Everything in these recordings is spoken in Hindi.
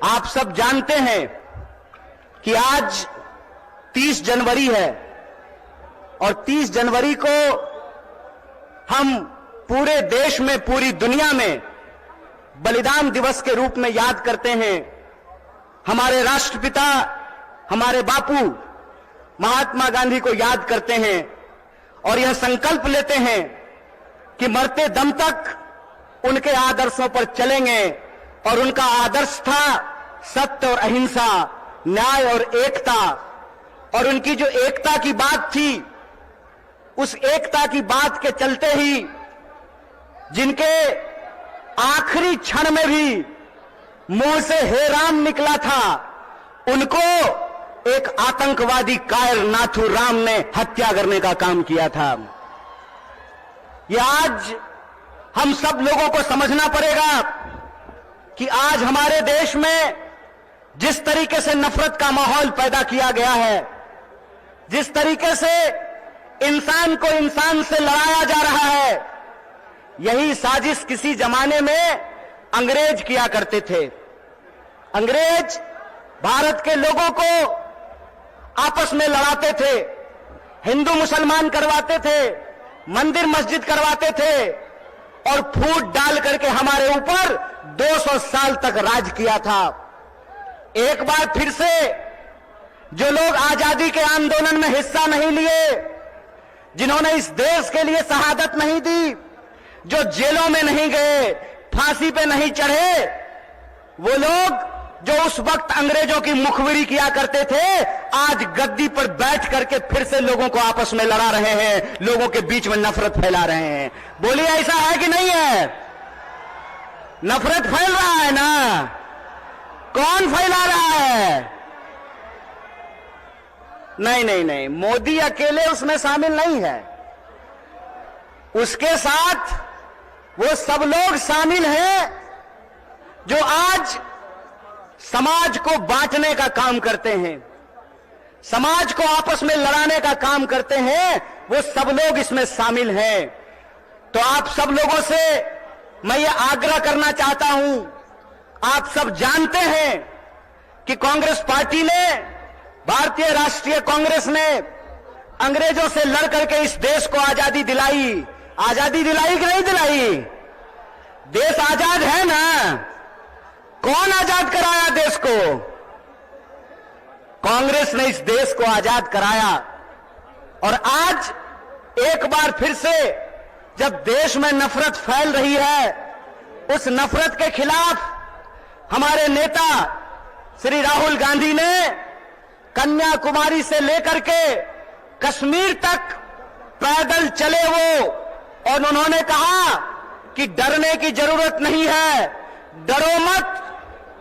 आप सब जानते हैं कि आज 30 जनवरी है और 30 जनवरी को हम पूरे देश में, पूरी दुनिया में बलिदान दिवस के रूप में याद करते हैं। हमारे राष्ट्रपिता, हमारे बापू महात्मा गांधी को याद करते हैं और यह संकल्प लेते हैं कि मरते दम तक उनके आदर्शों पर चलेंगे। और उनका आदर्श था सत्य और अहिंसा, न्याय और एकता। और उनकी जो एकता की बात थी, उस एकता की बात के चलते ही जिनके आखिरी क्षण में भी मुंह से हे राम निकला था, उनको एक आतंकवादी कायर नाथूराम ने हत्या करने का काम किया था। यह आज हम सब लोगों को समझना पड़ेगा कि आज हमारे देश में जिस तरीके से नफरत का माहौल पैदा किया गया है, जिस तरीके से इंसान को इंसान से लड़ाया जा रहा है, यही साजिश किसी जमाने में अंग्रेज किया करते थे। अंग्रेज भारत के लोगों को आपस में लड़ाते थे, हिंदू मुसलमान करवाते थे, मंदिर मस्जिद करवाते थे और फूट डाल करके हमारे ऊपर 200 साल तक राज किया था। एक बार फिर से जो लोग आजादी के आंदोलन में हिस्सा नहीं लिए, जिन्होंने इस देश के लिए शहादत नहीं दी, जो जेलों में नहीं गए, फांसी पे नहीं चढ़े, वो लोग जो उस वक्त अंग्रेजों की मुखबिरी किया करते थे, आज गद्दी पर बैठ करके फिर से लोगों को आपस में लड़ा रहे हैं, लोगों के बीच में नफरत फैला रहे हैं। बोलिए, ऐसा है कि नहीं है? नफरत फैल रहा है ना? कौन फैला रहा है? नहीं नहीं नहीं, मोदी अकेले उसमें शामिल नहीं है, उसके साथ वो सब लोग शामिल हैं जो आज समाज को बांटने का काम करते हैं, समाज को आपस में लड़ाने का काम करते हैं। वो सब लोग इसमें शामिल हैं। तो आप सब लोगों से मैं ये आग्रह करना चाहता हूं, आप सब जानते हैं कि कांग्रेस पार्टी ने, भारतीय राष्ट्रीय कांग्रेस ने अंग्रेजों से लड़ करके इस देश को आजादी दिलाई। आजादी दिलाई कि नहीं दिलाई? देश आजाद है ना? कौन आजाद कराया देश को? कांग्रेस ने इस देश को आजाद कराया। और आज एक बार फिर से जब देश में नफरत फैल रही है, उस नफरत के खिलाफ हमारे नेता श्री राहुल गांधी ने कन्याकुमारी से लेकर के कश्मीर तक पैदल चले वो, और उन्होंने कहा कि डरने की जरूरत नहीं है, डरो मत।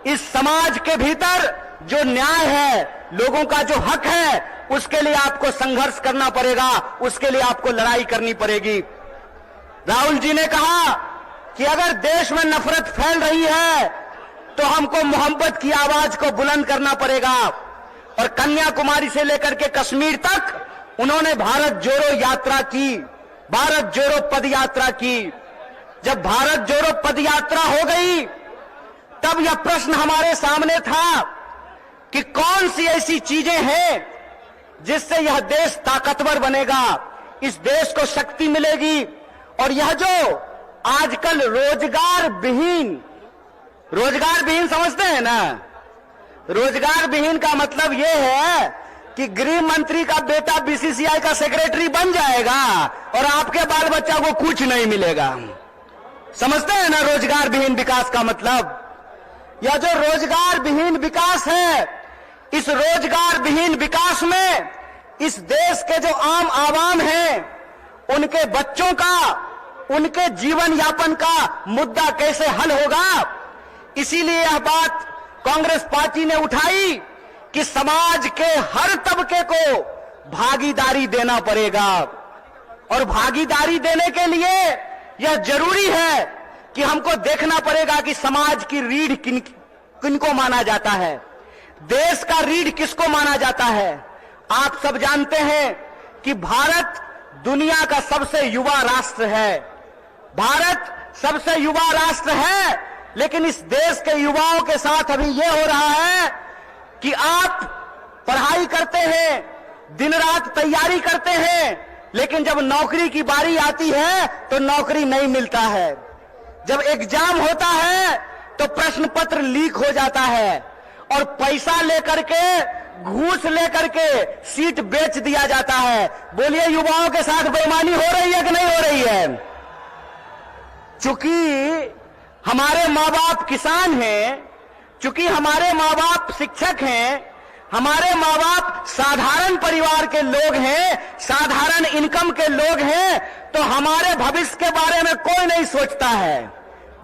इस समाज के भीतर जो न्याय है, लोगों का जो हक है, उसके लिए आपको संघर्ष करना पड़ेगा, उसके लिए आपको लड़ाई करनी पड़ेगी। राहुल जी ने कहा कि अगर देश में नफरत फैल रही है तो हमको मोहब्बत की आवाज को बुलंद करना पड़ेगा। और कन्याकुमारी से लेकर के कश्मीर तक उन्होंने भारत जोड़ो यात्रा की, भारत जोड़ो पद यात्रा की। जब भारत जोड़ो पद यात्रा हो गई, तब यह प्रश्न हमारे सामने था कि कौन सी ऐसी चीजें हैं जिससे यह देश ताकतवर बनेगा, इस देश को शक्ति मिलेगी। और यह जो आजकल रोजगार विहीन समझते हैं ना? रोजगार विहीन का मतलब यह है कि गृह मंत्री का बेटा बीसीसीआई का सेक्रेटरी बन जाएगा और आपके बाल बच्चा को कुछ नहीं मिलेगा। समझते हैं ना रोजगार विहीन विकास का मतलब? यह जो रोजगार विहीन विकास है, इस रोजगार विहीन विकास में इस देश के जो आम आवाम हैं, उनके बच्चों का, उनके जीवन यापन का मुद्दा कैसे हल होगा, इसीलिए यह बात कांग्रेस पार्टी ने उठाई कि समाज के हर तबके को भागीदारी देना पड़ेगा। और भागीदारी देने के लिए यह जरूरी है कि हमको देखना पड़ेगा कि समाज की रीढ़ किनको माना जाता है, देश का रीढ़ किसको माना जाता है। आप सब जानते हैं कि भारत दुनिया का सबसे युवा राष्ट्र है। भारत सबसे युवा राष्ट्र है लेकिन इस देश के युवाओं के साथ अभी यह हो रहा है कि आप पढ़ाई करते हैं, दिन रात तैयारी करते हैं, लेकिन जब नौकरी की बारी आती है तो नौकरी नहीं मिलता है। जब एग्जाम होता है तो प्रश्न पत्र लीक हो जाता है और पैसा लेकर के, घूस लेकर के सीट बेच दिया जाता है। बोलिए, युवाओं के साथ बेईमानी हो रही है कि नहीं हो रही है? चूंकि हमारे माँ बाप किसान हैं, चूंकि हमारे माँ बाप शिक्षक हैं, हमारे माँ बाप साधारण परिवार के लोग हैं, साधारण इनकम के लोग हैं, तो हमारे भविष्य के बारे में कोई नहीं सोचता है।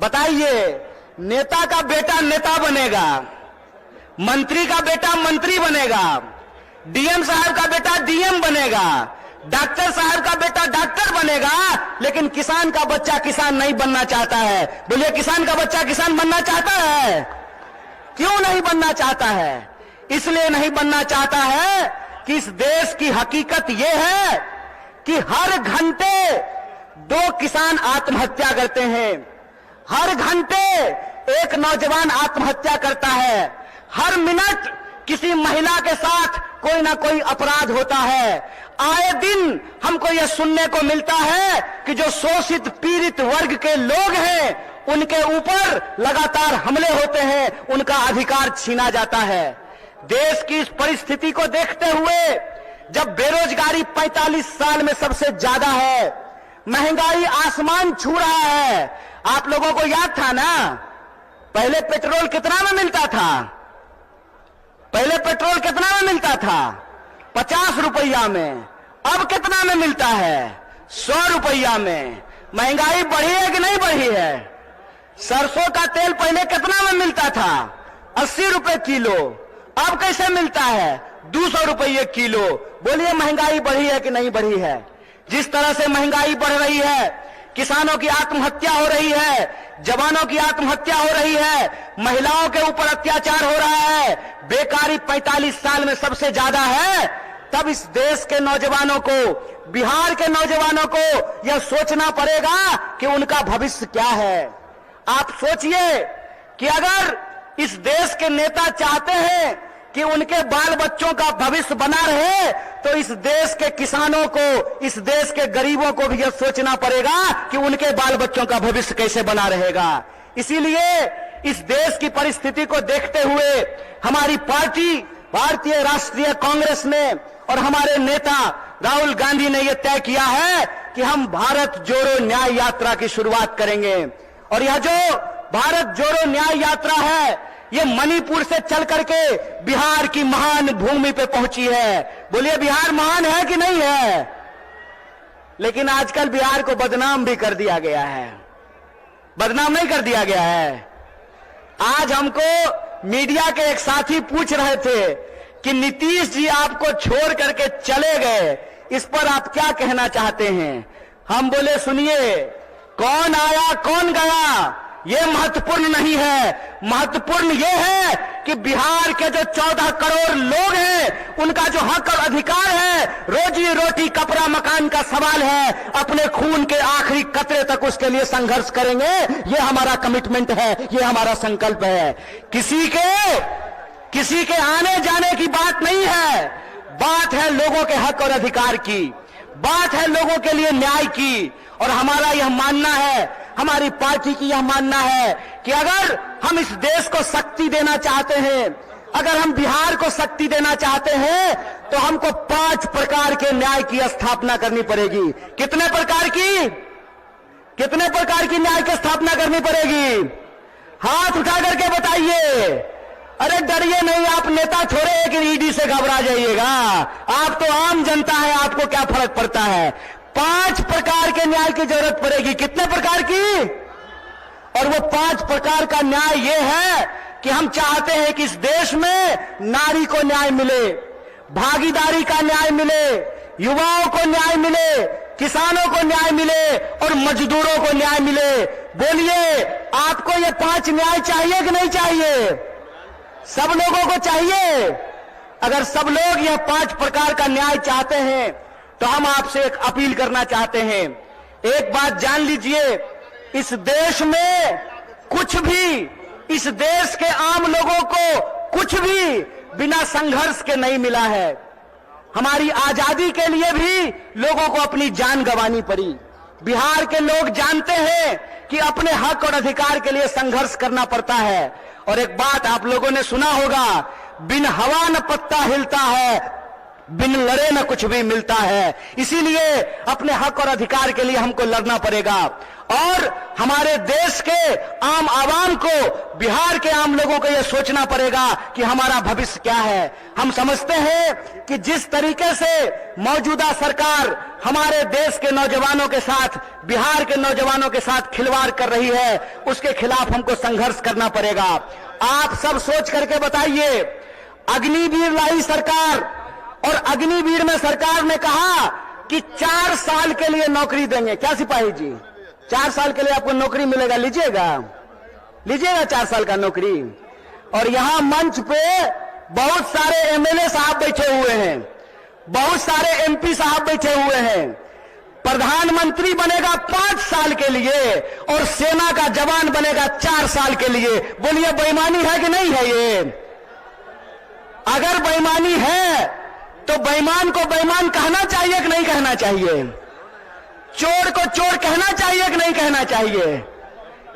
बताइए, नेता का बेटा नेता बनेगा, मंत्री का बेटा मंत्री बनेगा, डीएम साहब का बेटा डीएम बनेगा, डॉक्टर साहब का बेटा डॉक्टर बनेगा, लेकिन किसान का बच्चा किसान नहीं बनना चाहता है। बोलिए, किसान का बच्चा किसान बनना चाहता है? क्यों नहीं बनना चाहता है? इसलिए नहीं बनना चाहता है कि इस देश की हकीकत यह है कि हर घंटे 2 किसान आत्महत्या करते हैं, हर घंटे एक नौजवान आत्महत्या करता है, हर मिनट किसी महिला के साथ कोई ना कोई अपराध होता है। आए दिन हमको यह सुनने को मिलता है कि जो शोषित पीड़ित वर्ग के लोग हैं उनके ऊपर लगातार हमले होते हैं, उनका अधिकार छीना जाता है। देश की इस परिस्थिति को देखते हुए, जब बेरोजगारी 45 साल में सबसे ज्यादा है, महंगाई आसमान छू रहा है। आप लोगों को याद था ना, पहले पेट्रोल कितना में मिलता था? पहले पेट्रोल कितना में मिलता था? 50 रुपया में। अब कितना में मिलता है? 100 रुपया में। महंगाई बढ़ी है कि नहीं बढ़ी है? सरसों का तेल पहले कितना में मिलता था? 80 रुपए किलो। अब कैसे मिलता है? 200 रुपये किलो। बोलिए, महंगाई बढ़ी है कि नहीं बढ़ी है? जिस तरह से महंगाई बढ़ रही है, किसानों की आत्महत्या हो रही है, जवानों की आत्महत्या हो रही है, महिलाओं के ऊपर अत्याचार हो रहा है, बेकारी 45 साल में सबसे ज्यादा है, तब इस देश के नौजवानों को, बिहार के नौजवानों को यह सोचना पड़ेगा कि उनका भविष्य क्या है। आप सोचिए कि अगर इस देश के नेता चाहते हैं कि उनके बाल बच्चों का भविष्य बना रहे, तो इस देश के किसानों को, इस देश के गरीबों को भी यह सोचना पड़ेगा कि उनके बाल बच्चों का भविष्य कैसे बना रहेगा। इसीलिए इस देश की परिस्थिति को देखते हुए हमारी पार्टी भारतीय राष्ट्रीय कांग्रेस ने और हमारे नेता राहुल गांधी ने यह तय किया है कि हम भारत जोड़ो न्याय यात्रा की शुरुआत करेंगे। और यह जो भारत जोड़ो न्याय यात्रा है, ये मणिपुर से चल करके बिहार की महान भूमि पे पहुंची है। बोलिए, बिहार महान है कि नहीं है? लेकिन आजकल बिहार को बदनाम भी कर दिया गया है। बदनाम नहीं कर दिया गया है? आज हमको मीडिया के एक साथी पूछ रहे थे कि नीतीश जी आपको छोड़ करके चले गए, इस पर आप क्या कहना चाहते हैं? हम बोले, सुनिए, कौन आया कौन गया ये महत्वपूर्ण नहीं है। महत्वपूर्ण ये है कि बिहार के जो 14 करोड़ लोग हैं, उनका जो हक और अधिकार है, रोजी रोटी कपड़ा मकान का सवाल है, अपने खून के आखिरी कतरे तक उसके लिए संघर्ष करेंगे। ये हमारा कमिटमेंट है, ये हमारा संकल्प है। किसी के आने जाने की बात नहीं है, बात है लोगों के हक और अधिकार की, बात है लोगों के लिए न्याय की। और हमारा यह मानना है, हमारी पार्टी की यह मानना है कि अगर हम इस देश को शक्ति देना चाहते हैं, अगर हम बिहार को शक्ति देना चाहते हैं, तो हमको 5 प्रकार के न्याय की स्थापना करनी पड़ेगी। कितने प्रकार की न्याय की स्थापना करनी पड़ेगी? हाथ उठा करके बताइए। अरे डरिए नहीं, आप नेता थोड़े हैं कि ईडी से घबरा जाइएगा। आप तो आम जनता है, आपको क्या फर्क पड़ता है? 5 प्रकार के न्याय की जरूरत पड़ेगी। कितने प्रकार की? और वो 5 प्रकार का न्याय ये है कि हम चाहते हैं कि इस देश में नारी को न्याय मिले, भागीदारी का न्याय मिले, युवाओं को न्याय मिले, किसानों को न्याय मिले और मजदूरों को न्याय मिले। बोलिए, आपको ये 5 न्याय चाहिए कि नहीं चाहिए? सब लोगों को चाहिए। अगर सब लोग यह 5 प्रकार का न्याय चाहते हैं, तो हम आपसे एक अपील करना चाहते हैं। एक बात जान लीजिए, इस देश में कुछ भी इस देश के आम लोगों को कुछ भी बिना संघर्ष के नहीं मिला है। हमारी आजादी के लिए भी लोगों को अपनी जान गंवानी पड़ी। बिहार के लोग जानते हैं कि अपने हक और अधिकार के लिए संघर्ष करना पड़ता है। और एक बात आप लोगों ने सुना होगा, बिन हवा न पत्ता हिलता है, बिन लड़े न कुछ भी मिलता है। इसीलिए अपने हक और अधिकार के लिए हमको लड़ना पड़ेगा और हमारे देश के आम आवाम को, बिहार के आम लोगों को यह सोचना पड़ेगा कि हमारा भविष्य क्या है। हम समझते हैं कि जिस तरीके से मौजूदा सरकार हमारे देश के नौजवानों के साथ, बिहार के नौजवानों के साथ खिलवाड़ कर रही है, उसके खिलाफ हमको संघर्ष करना पड़ेगा। आप सब सोच करके बताइए, अग्निवीर लाई सरकार और अग्निवीर में सरकार ने कहा कि 4 साल के लिए नौकरी देंगे। क्या सिपाही जी, 4 साल के लिए आपको नौकरी मिलेगा, लीजिएगा 4 साल का नौकरी। और यहां मंच पे बहुत सारे एमएलए साहब बैठे हुए हैं, बहुत सारे एमपी साहब बैठे हुए हैं। प्रधानमंत्री बनेगा 5 साल के लिए और सेना का जवान बनेगा 4 साल के लिए। बोलिए बेईमानी है कि नहीं है? ये अगर बेईमानी है तो बेईमान को बेईमान कहना चाहिए कि नहीं कहना चाहिए? चोर को चोर कहना चाहिए कि नहीं कहना चाहिए?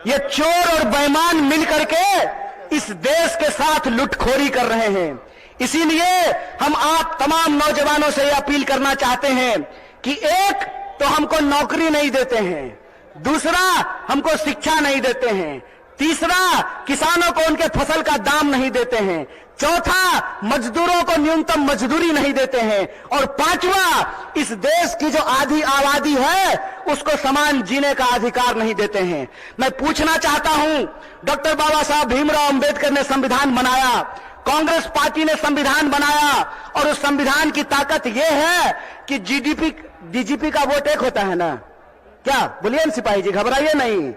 ये चोर और बेईमान मिलकर के इस देश के साथ लुटखोरी कर रहे हैं। इसीलिए हम आप तमाम नौजवानों से यह अपील करना चाहते हैं कि एक तो हमको नौकरी नहीं देते हैं, दूसरा हमको शिक्षा नहीं देते हैं, तीसरा किसानों को उनके फसल का दाम नहीं देते हैं, चौथा मजदूरों को न्यूनतम मजदूरी नहीं देते हैं, और पांचवा इस देश की जो आधी आबादी है उसको समान जीने का अधिकार नहीं देते हैं। मैं पूछना चाहता हूं, डॉक्टर बाबा साहब भीमराव अंबेडकर ने संविधान बनाया, कांग्रेस पार्टी ने संविधान बनाया, और उस संविधान की ताकत यह है कि डीजीपी का वोट एक होता है ना? क्या बोलिए न सिपाही जी, घबराइए नहीं,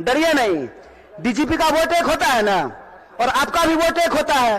डरिए नहीं। डीजीपी का वोट एक होता है ना, और आपका भी वोट एक होता है,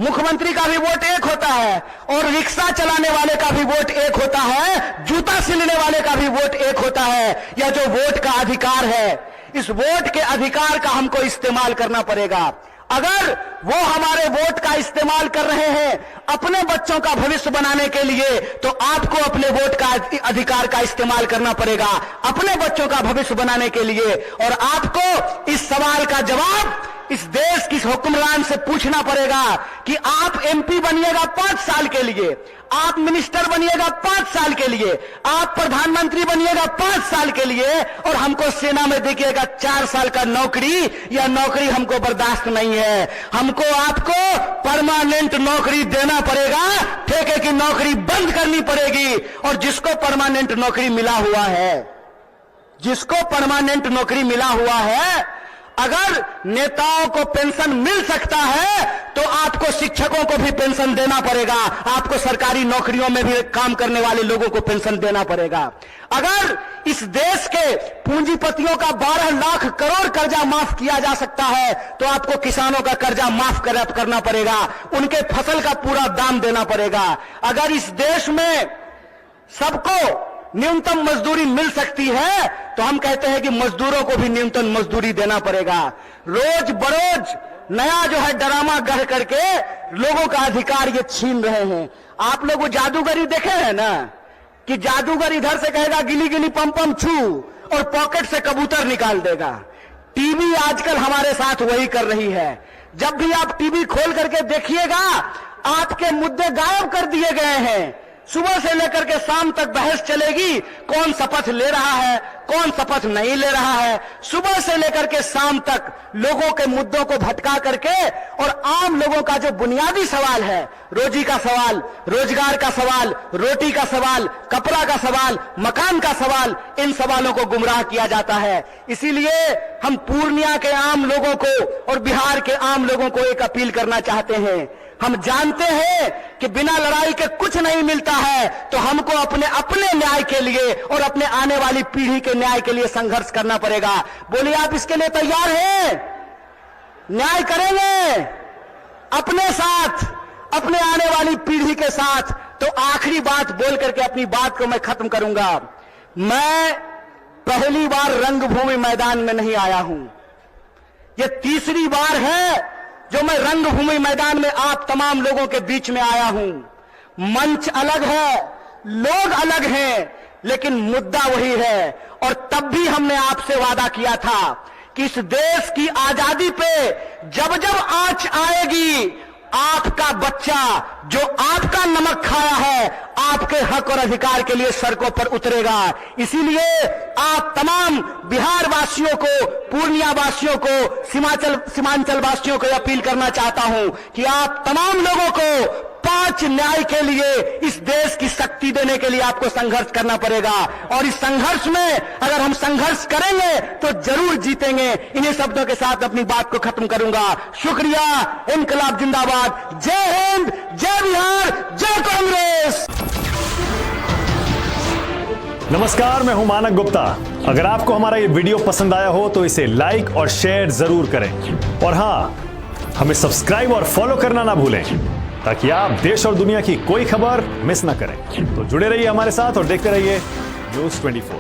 मुख्यमंत्री का भी वोट एक होता है, और रिक्शा चलाने वाले का भी वोट एक होता है, जूता सिलने वाले का भी वोट एक होता है। यह जो वोट का अधिकार है, इस वोट के अधिकार का हमको इस्तेमाल करना पड़ेगा। अगर वो हमारे वोट का इस्तेमाल कर रहे हैं अपने बच्चों का भविष्य बनाने के लिए, तो आपको अपने वोट का अधिकार का इस्तेमाल करना पड़ेगा अपने बच्चों का भविष्य बनाने के लिए। और आपको इस सवाल का जवाब इस देश की हुक्मरान से पूछना पड़ेगा कि आप एमपी बनिएगा 5 साल के लिए, आप मिनिस्टर बनिएगा 5 साल के लिए, आप प्रधानमंत्री बनिएगा 5 साल के लिए, और हमको सेना में देखिएगा 4 साल का नौकरी। यह नौकरी हमको बर्दाश्त नहीं है। हमको आपको परमानेंट नौकरी देना पड़ेगा, ठेके की नौकरी बंद करनी पड़ेगी। और जिसको परमानेंट नौकरी मिला हुआ है, जिसको परमानेंट नौकरी मिला हुआ है, अगर नेताओं को पेंशन मिल सकता है तो आपको शिक्षकों को भी पेंशन देना पड़ेगा, आपको सरकारी नौकरियों में भी काम करने वाले लोगों को पेंशन देना पड़ेगा। अगर इस देश के पूंजीपतियों का 12 लाख करोड़ कर्जा माफ किया जा सकता है तो आपको किसानों का कर्जा माफ करना पड़ेगा, उनके फसल का पूरा दाम देना पड़ेगा। अगर इस देश में सबको न्यूनतम मजदूरी मिल सकती है तो हम कहते हैं कि मजदूरों को भी न्यूनतम मजदूरी देना पड़ेगा। रोज बरोज नया जो है ड्रामा गढ़ करके लोगों का अधिकार ये छीन रहे हैं। आप लोग वो जादूगरी देखे हैं ना, कि जादूगर इधर से कहेगा गिली गिली पम पम छू और पॉकेट से कबूतर निकाल देगा। टीवी आजकल हमारे साथ वही कर रही है। जब भी आप टीवी खोल करके देखिएगा, आपके मुद्दे गायब कर दिए गए हैं। सुबह से लेकर के शाम तक बहस चलेगी, कौन शपथ ले रहा है, कौन शपथ नहीं ले रहा है। सुबह से लेकर के शाम तक लोगों के मुद्दों को भटका करके और आम लोगों का जो बुनियादी सवाल है, रोजी का सवाल, रोजगार का सवाल, रोटी का सवाल, कपड़ा का सवाल, मकान का सवाल, इन सवालों को गुमराह किया जाता है। इसीलिए हम पूर्णिया के आम लोगों को और बिहार के आम लोगों को एक अपील करना चाहते हैं। हम जानते हैं कि बिना लड़ाई के कुछ नहीं मिलता है, तो हमको अपने न्याय के लिए और अपने आने वाली पीढ़ी के न्याय के लिए संघर्ष करना पड़ेगा। बोलिए, आप इसके लिए तैयार हैं? न्याय करेंगे अपने साथ, अपने आने वाली पीढ़ी के साथ। तो आखिरी बात बोल करके अपनी बात को मैं खत्म करूंगा। मैं पहली बार रंगभूमि मैदान में नहीं आया हूं। ये तीसरी बार है जो मैं रंगभूमि मैदान में आप तमाम लोगों के बीच में आया हूं। मंच अलग है, लोग अलग हैं, लेकिन मुद्दा वही है। और तब भी हमने आपसे वादा किया था कि इस देश की आजादी पे जब जब आंच आएगी, आपका बच्चा जो आपका नमक खाया है, आपके हक और अधिकार के लिए सड़कों पर उतरेगा। इसीलिए आप तमाम बिहार वासियों को, पूर्णिया वासियों को, सीमांचल वासियों को अपील करना चाहता हूं कि आप तमाम लोगों को 5 न्याय के लिए, इस देश की शक्ति देने के लिए आपको संघर्ष करना पड़ेगा। और इस संघर्ष में अगर हम संघर्ष करेंगे तो जरूर जीतेंगे। इन्हीं शब्दों के साथ अपनी बात को खत्म करूंगा। शुक्रिया। इनकलाब जिंदाबाद। जय हिंद, जय बिहार, जय कांग्रेस। नमस्कार, मैं हूं मानक गुप्ता। अगर आपको हमारा ये वीडियो पसंद आया हो तो इसे लाइक और शेयर जरूर करें। और हां, हमें सब्सक्राइब और फॉलो करना ना भूलें ताकि आप देश और दुनिया की कोई खबर मिस ना करें। तो जुड़े रहिए हमारे साथ और देखते रहिए न्यूज़ 24।